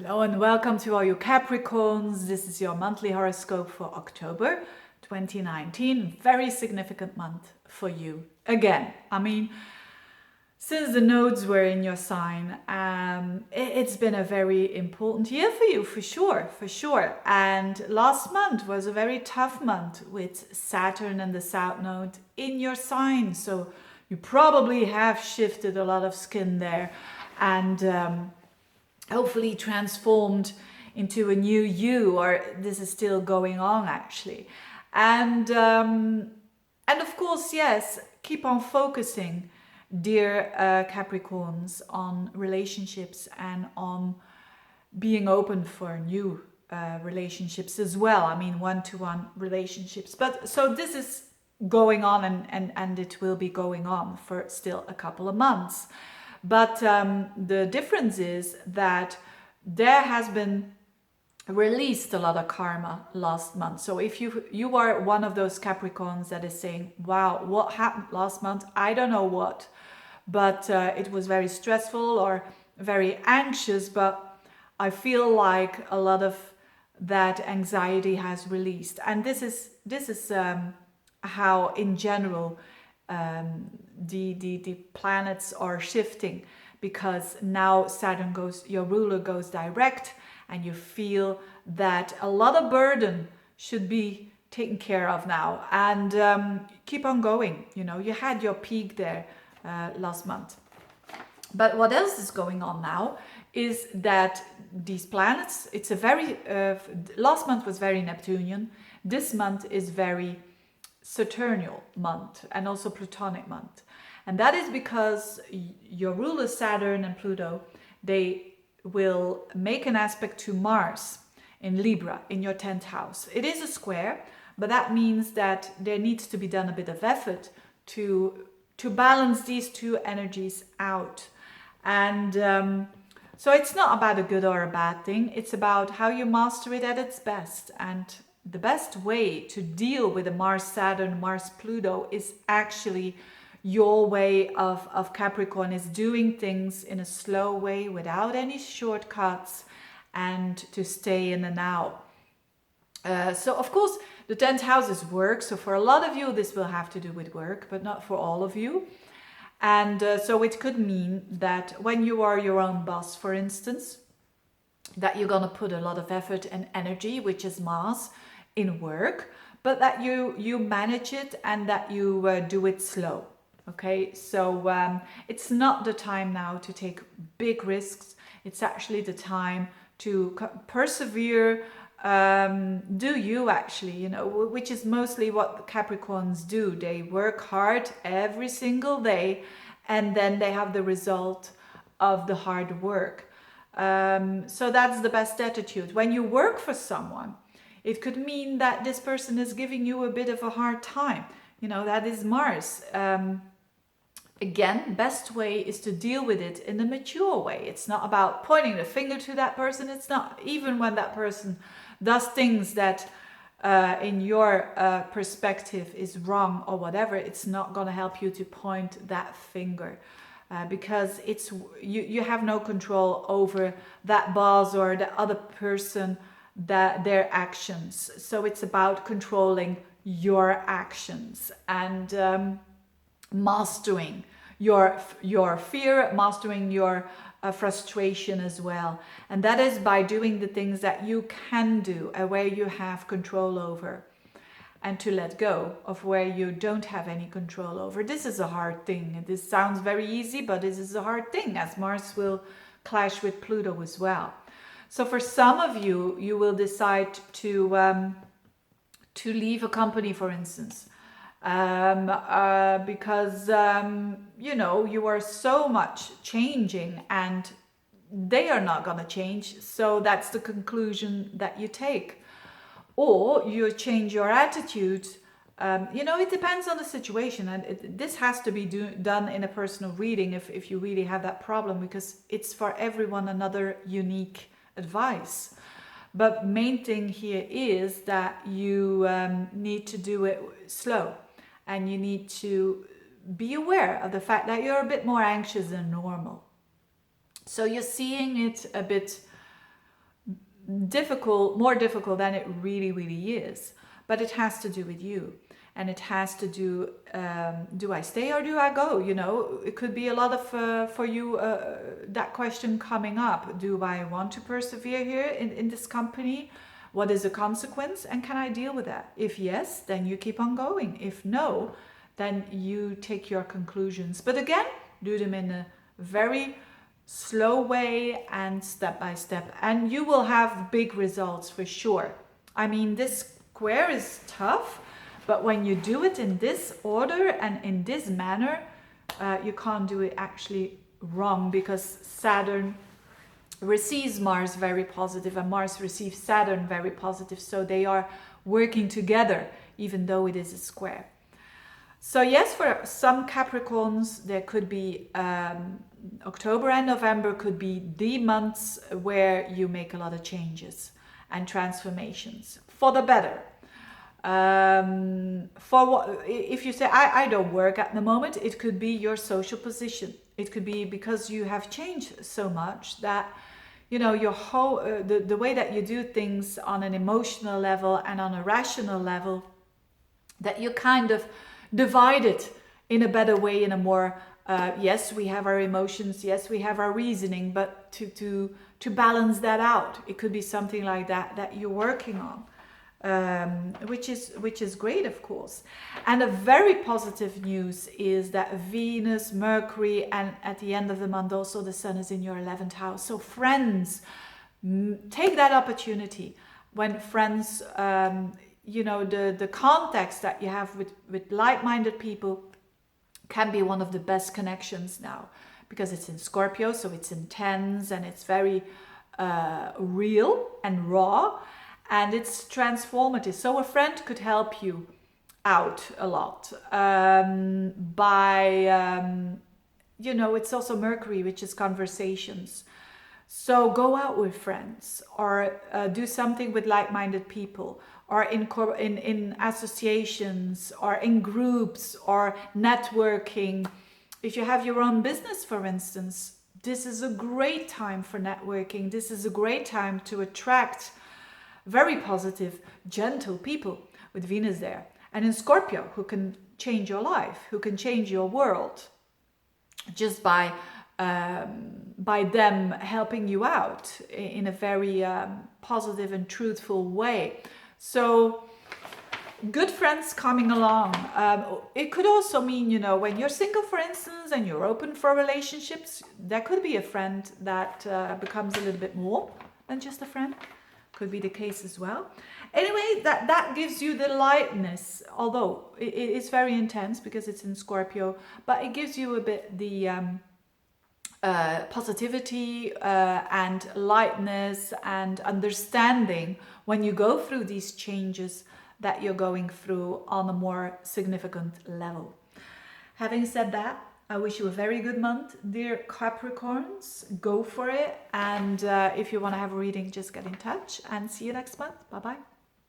Hello and welcome to all you Capricorns. This is your monthly horoscope for October 2019. Very significant month for you. Again, since the nodes were in your sign, it's been a very important year for you, for sure. And last month was a very tough month with Saturn and the South Node in your sign. So you probably have shifted a lot of skin there and hopefully transformed into a new you, or this is still going on actually. And of course, yes, keep on focusing, dear Capricorns, on relationships and on being open for new relationships as well. One-to-one relationships. But so this is going on and it will be going on for still a couple of months. But the difference is that there has been released a lot of karma last month. So if you are one of those Capricorns that is saying, wow, what happened last month? I don't know what, but it was very stressful or very anxious, but I feel like a lot of that anxiety has released. And this is how in general the planets are shifting, because now Saturn your ruler goes direct, and you feel that a lot of burden should be taken care of now, and keep on going. You had your peak there last month. But what else is going on now is that these planets, it's a very last month was very Neptunian. This month is very Saturnal month and also Plutonic month. And that is because your ruler Saturn and Pluto, they will make an aspect to Mars in Libra in your 10th house. It is a square, but that means that there needs to be done a bit of effort to balance these two energies out. And so it's not about a good or a bad thing. It's about how you master it at its best. And the best way to deal with a Mars-Saturn, Mars-Pluto is actually your way of Capricorn, is doing things in a slow way without any shortcuts and to stay in the now. So of course, the 10th house is work. So for a lot of you, this will have to do with work, but not for all of you. And so it could mean that when you are your own boss, for instance, that you're going to put a lot of effort and energy, which is Mars, in work, but that you manage it and that you do it slow. Okay, so it's not the time now to take big risks. It's actually the time to persevere, do you actually, which is mostly what Capricorns do. They work hard every single day, and then they have the result of the hard work. So that's the best attitude. When you work for someone, it could mean that this person is giving you a bit of a hard time. That is Mars. Again, best way is to deal with it in a mature way. It's not about pointing the finger to that person. It's not, even when that person does things that in your perspective is wrong or whatever, it's not going to help you to point that finger. Because it's you have no control over that boss or the other person, their actions. So it's about controlling your actions and mastering your fear, mastering your frustration as well. And that is by doing the things that you can do, where you have control over, and to let go of where you don't have any control over. This is a hard thing. This sounds very easy, but this is a hard thing, as Mars will clash with Pluto as well. So for some of you, you will decide to leave a company, for instance, because you are so much changing and they are not going to change. So that's the conclusion that you take. Or you change your attitude. It depends on the situation, and this has to be done in a personal reading if you really have that problem, because it's for everyone another unique advice. But main thing here is that you need to do it slow, and you need to be aware of the fact that you're a bit more anxious than normal. So you're seeing it a bit more difficult than it really is. But it has to do with you. And it has to do, do I stay or do I go? You know, it could be a lot of, for you, that question coming up. Do I want to persevere here in this company? What is the consequence? And can I deal with that? If yes, then you keep on going. If no, then you take your conclusions. But again, do them in a very slow way and step by step. And you will have big results for sure. I mean, this square is tough. But when you do it in this order and in this manner, you can't do it actually wrong, because Saturn receives Mars very positive and Mars receives Saturn very positive. So they are working together, even though it is a square. So yes, for some Capricorns, there could be October and November could be the months where you make a lot of changes and transformations for the better. For what, if you say I don't work at the moment, it could be your social position. It could be because you have changed so much that, you know, your whole the way that you do things on an emotional level and on a rational level, that you kind of divide it in a better way, in a more yes, we have our emotions, yes, we have our reasoning, but to balance that out, it could be something like that you're working on. Which is great, of course. And a very positive news is that Venus, Mercury, and at the end of the month also the Sun is in your 11th house. So friends, take that opportunity. When friends, you know, the context that you have with like-minded people can be one of the best connections now, because it's in Scorpio, so it's intense and it's very real and raw. And it's transformative. So a friend could help you out a lot by, you know, it's also Mercury, which is conversations. So go out with friends, or do something with like-minded people, or in associations, or in groups, or networking. If you have your own business, for instance, this is a great time for networking. This is a great time to attract very positive, gentle people with Venus there. And in Scorpio, who can change your life, who can change your world just by them helping you out in a very positive and truthful way. So good friends coming along. It could also mean, you know, when you're single, for instance, and you're open for relationships, there could be a friend that becomes a little bit more than just a friend. Could be the case as well. Anyway, that gives you the lightness, although it is very intense because it's in Scorpio, but it gives you a bit the positivity and lightness and understanding when you go through these changes that you're going through on a more significant level. Having said that, I wish you a very good month, dear Capricorns. Go for it. And if you want to have a reading, just get in touch, and see you next month. Bye-bye.